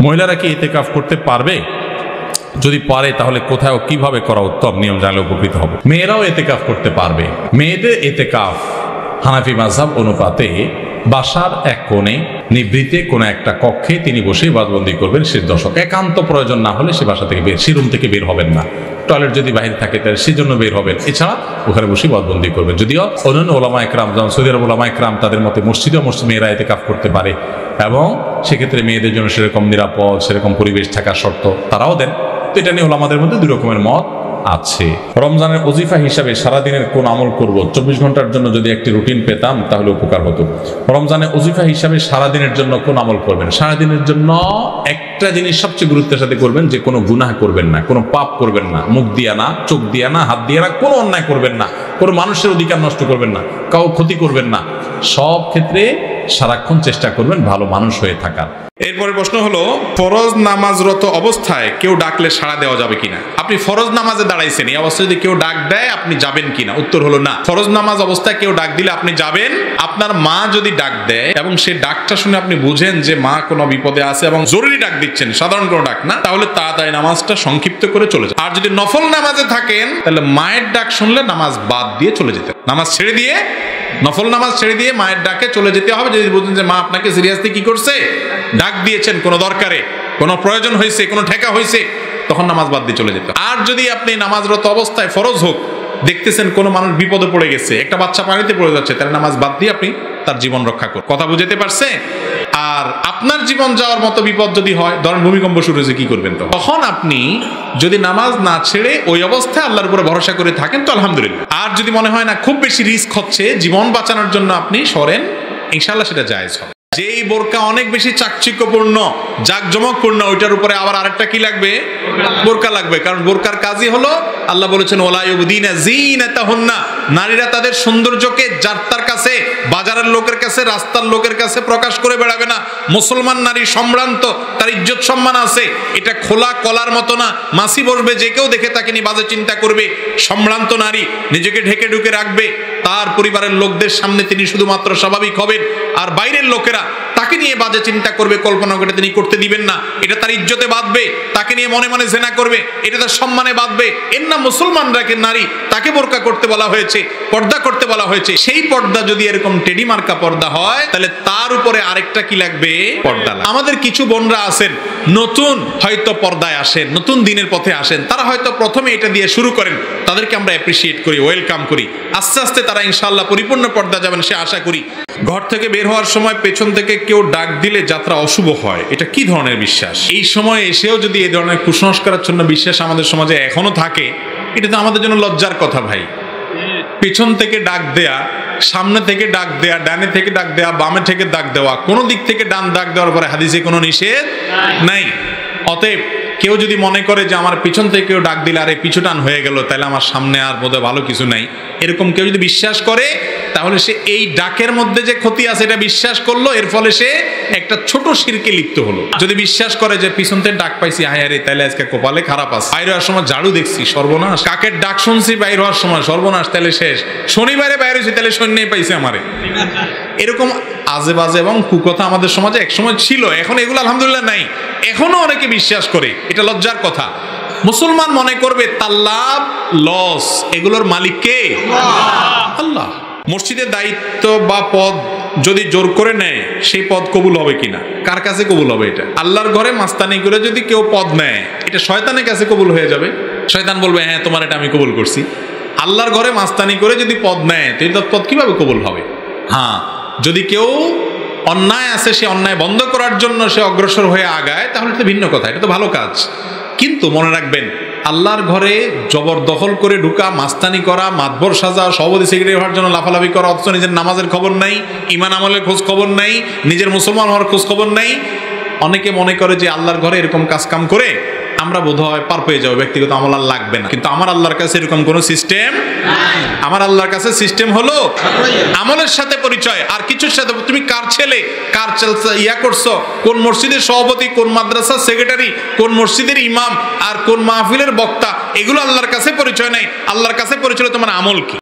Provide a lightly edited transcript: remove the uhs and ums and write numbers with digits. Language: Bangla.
মহিলারা কি ইতিকাফ করতে পারবে? যদি পারে তাহলে কোথায় ও কিভাবে করা উত্তম, নিয়ম জানলে উপকৃত হবে। মেয়েরাও ইতিকাফ করতে পারবে। মেয়েদের ইতিকাফ হানাফি মাযহাব অনুপাতে বাসার এক কোণে নিভৃতে কোনো একটা কক্ষে তিনি বসে ইবাদতবন্দি করবেন 6 দশক। একান্ত প্রয়োজন না হলে সে বাসা থেকে সে রুম থেকে বের হবেন না। টয়লেট যদি বাইরে থাকে তাহলে সেজন্য বের হবেন, এছাড়া ওখানে বসে ইবাদতবন্দি করবেন। যদিও অন্যান্য ওলামা একরাম, যেমন সৌদি আরব ওলামা একরাম, তাদের মতে মসজিদে মেয়েরা ইতিকাফ করতে পারে এবং সেক্ষেত্রে মেয়েদের জন্য সেরকম নিরাপদ, সেরকম পরিবেশ থাকার শর্ত তারাও দেন। তো এটা নিয়ে ওলামাদের মধ্যে 2 রকমের মত আছে। রমজানের ওজিফা হিসাবে সারাদিনের কোন আমল করব? 24 ঘন্টার জন্য যদি একটি রুটিন পেতাম তাহলে উপকার হতো। রমজানের ওজিফা হিসাবে সারাদিনের জন্য কোন আমল করবেন? সারাদিনের জন্য একটা জিনিস সবচেয়ে গুরুত্বের সাথে করবেন, যে কোনো গুনাহ করবেন না, কোনো পাপ করবেন না, মুখ দিয়া না, চোখ দিয়া না, হাত দিয়া না, কোনো অন্যায় করবেন না, কোনো মানুষের অধিকার নষ্ট করবেন না, কাউ ক্ষতি করবেন না। সব ক্ষেত্রে সারাক্ষণ চেষ্টা করবেন ভালো মানুষ হয়ে থাকার। এরপরে প্রশ্ন হলো, ফরজ নামাজরত অবস্থায় কেউ ডাকলে সাড়া দেওয়া যাবে কিনা? আপনি ফরজ নামাজে দাঁড়াইছেন, এই অবস্থায় যদি কেউ ডাক দেয় আপনি যাবেন কিনা? উত্তর হলো না। ফরজ নামাজ অবস্থায় কেউ ডাক দিলে আপনি যাবেন। আপনার মা যদি ডাক দেয় এবং সে ডাকটা শুনে আপনি বুঝেন যে মা কোনো বিপদে আছে এবং জরুরি ডাক দিচ্ছেন, সাধারণ কোনো ডাক না, তাহলে তাড়াতাড়ি নামাজটা সংক্ষিপ্ত করে চলে যান। আর যদি নফল নামাজে থাকেন তাহলে মায়ের ডাক শুনলে নামাজ বাদ দিয়ে চলে যেতে, নামাজ ছেড়ে দিয়ে, নফল নামাজ ছেড়ে দিয়ে মায়ের ডাকে চলে যেতে হবে। যদি বুঝেন যে মা আপনাকে সিরিয়াসলি কি করছে, ডাক দিয়েছেন কোনো দরকারে, কোনো প্রয়োজন হয়েছে, কোনো ঠেকা হয়েছে, তখন নামাজ বাদ দিয়ে চলে যেতে। আর যদি আপনি নামাজরত অবস্থায় ফরজ হোক দেখতেছেন কোনো মানুষ বিপদে পড়ে গেছে, একটা বাচ্চা পানিতে পড়ে যাচ্ছে, তাহলে নামাজ বাদ দিয়ে আপনি তার জীবন রক্ষা করুন। কথা বুঝতে পারছে? আর আপনার জীবন যাওয়ার মতো বিপদ যদি হয়, ধরেন ভূমিকম্প শুরু হয়েছে, কি করবেন? তখন আপনি যদি নামাজ না ছেড়ে ওই অবস্থায় আল্লাহর উপরে ভরসা করে থাকেন তো আলহামদুলিল্লাহ। আর যদি মনে হয় না খুব বেশি রিস্ক হচ্ছে, জীবন বাঁচানোর জন্য আপনি সরেন, ইনশাআল্লাহ সেটা জায়েজ হবে। যেই বোরকা অনেক বেশি চাকচিক্যপূর্ণ, জাকজমকপূর্ণ, ওইটার উপরে আবার আরেকটা কি লাগবে? বোরকা লাগবে। কারণ বোরকার কাজই হলো, আল্লাহ বলেছেন ওয়ালা ইউবদিনা যিনাতাহুন্না, নারীরা তাদের সৌন্দর্যকে যার কাছে, বাজারের লোকের কাছে, রাস্তার লোকের কাছে প্রকাশ করে বেড়াবে না। মুসলমান নারী সম্ভ্রান্ত, তার ইজ্জত সম্মান আছে, এটা খোলা কলার মতো না, মাসি বসবে, যে কেউ দেখে তাকে নিয়ে বাজে চিন্তা করবে। সম্ভ্রান্ত নারী নিজেকে ঢেকে ঢুকে রাখবে, তার পরিবারের লোকদের সামনে তিনি শুধুমাত্র স্বাভাবিক হবেন, আর বাইরের লোকেরা তাকে নিয়ে বাজে চিন্তা করবে, কল্পনা করে তিনি করতে দিবেন না। এটা তার ইজ্জতে বাঁধবে, তাকে নিয়ে মনে মনে জেনা করবে, এটা তার সম্মানে বাঁধবে। এর নাম মুসলমানরাকে নারী, তাকে বোরকা করতে বলা হয়েছে, পর্দা করতে বলা হয়েছে। সেই পর্দা যদি এরকম টেডি মার্কা পর্দা হয়, তাহলে তার উপরে আরেকটা কি লাগবে? পর্দা। আমাদের কিছু বোনরা আছেন নতুন হয়তো পর্দায় আসেন, নতুন দিনের পথে আসেন, তারা হয়তো প্রথমে এটা দিয়ে শুরু করেন, তাদেরকে আমরা অ্যাপ্রিসিয়েট করি, ওয়েলকাম করি। আস্তে আস্তে তারা ইনশাআল্লাহ পরিপূর্ণ পর্দা যাবেন সে আশা করি। ঘর থেকে বের হওয়ার সময় পেছন থেকে কেউ ডাক দিলে যাত্রা অশুভ হয়, এটা কি ধরনের বিশ্বাস? এই সময় এসেও যদি এই ধরনের কুসংস্কারাচ্ছন্ন বিশ্বাস আমাদের সমাজে এখনো থাকে, এটা তো আমাদের জন্য লজ্জার কথা ভাই। পেছন থেকে ডাক দেয়া, সামনে থেকে ডাক দেয়া, ডানে থেকে ডাক দেয়া, বামে থেকে ডাক দেওয়া, কোন দিক থেকে ডান ডাক দেওয়ার পরে হাদিসে কোনো নিষেধ নাই। অতএব কেউ যদি মনে করে যে আমার পিছন থেকে কেউ ডাক দিলে আরে পিছু টান হয়ে গেল, তাহলে আমার সামনে আর বোধহয় ভালো কিছু নাই, এরকম কেউ যদি বিশ্বাস করে, তাহলে সে এই ডাকের মধ্যে যে ক্ষতি আছে এটা বিশ্বাস করলো, এর ফলে সে একটা ছোট শিরকে লিপ্ত হলো। যদি বিশ্বাস করে যে পিছন থেকে ডাক পাইছি, হায় রে, তাহলে আজকে কপালে খারাপ আছে, বাইরে হওয়ার সময় ঝাড়ু দেখছি, সর্বনাশ, কাকের ডাক শুনছি বাইরে হওয়ার সময়, সর্বনাশ, তাহলে শেষ, শনিবারে বাইরে হয়েছি, তাহলে সৈন্যই পাইছে আমারে। এরকম আজে বাজে এবং কুকথা আমাদের সমাজে একসময় ছিল, এখন এগুলো আলহামদুলিল্লাহ নাই। এখনো অনেকে বিশ্বাস করে, এটা লজ্জার কথা। মুসলমান মনে করবে তার লাভ লস এগুলোর মালিক কে? আল্লাহ। মসজিদের দায়িত্ব বা পদ যদি জোর করে নেয়, সেই পদ কবুল হবে কিনা? কার কাছে কবুল হবে? এটা আল্লাহর ঘরে মাস্তানি করে যদি কেউ পদ নেয়, এটা শয়তানের কাছে কবুল হয়ে যাবে। শয়তান বলবে হ্যাঁ তোমার এটা আমি কবুল করছি। আল্লাহর ঘরে মাস্তানি করে যদি পদ নেয়, তো এই পদ কিভাবে কবুল হবে? হ্যাঁ, যদি কেউ অন্যায় আছে, সে অন্যায় বন্ধ করার জন্য সে অগ্রসর হয়ে আগায়, তাহলে এটা ভিন্ন কথা, এটা তো ভালো কাজ। কিন্তু মনে রাখবেন, আল্লাহর ঘরে জবরদখল করে ঢুকা, মাস্তানি করা, মাতবর সাজা, সভাপতি সেক্রেটারি হওয়ার জন্য লাফালাফি করা, অথচ নিজের নামাজের খবর নাই, ইমান আমলের খোঁজ খবর নাই, নিজের মুসলমান হওয়ার খোঁজ খবর নাই। অনেকে মনে করে যে আল্লাহর ঘরে এরকম কাজ কাম করে আমরা বোধহয় পার পেয়ে যাবো, ব্যক্তিগত আমল আর লাগবে না। কিন্তু আমার আল্লাহর কাছে এরকম কোনো সিস্টেম, আমার আল্লাহর কাছে সিস্টেম হলো আমলের সাথে পরিচয়, আর কিছুর সাথে। তুমি কার ছেলে, কার ইয়া করছো, কোন মসজিদের সভাপতি, কোন মাদ্রাসার সেক্রেটারি, কোন মসজিদের ইমাম, আর কোন মাহফিলের বক্তা, এগুলো আল্লাহর কাছে পরিচয় নাই। আল্লাহর কাছে পরিচয় তোমার আমল কি।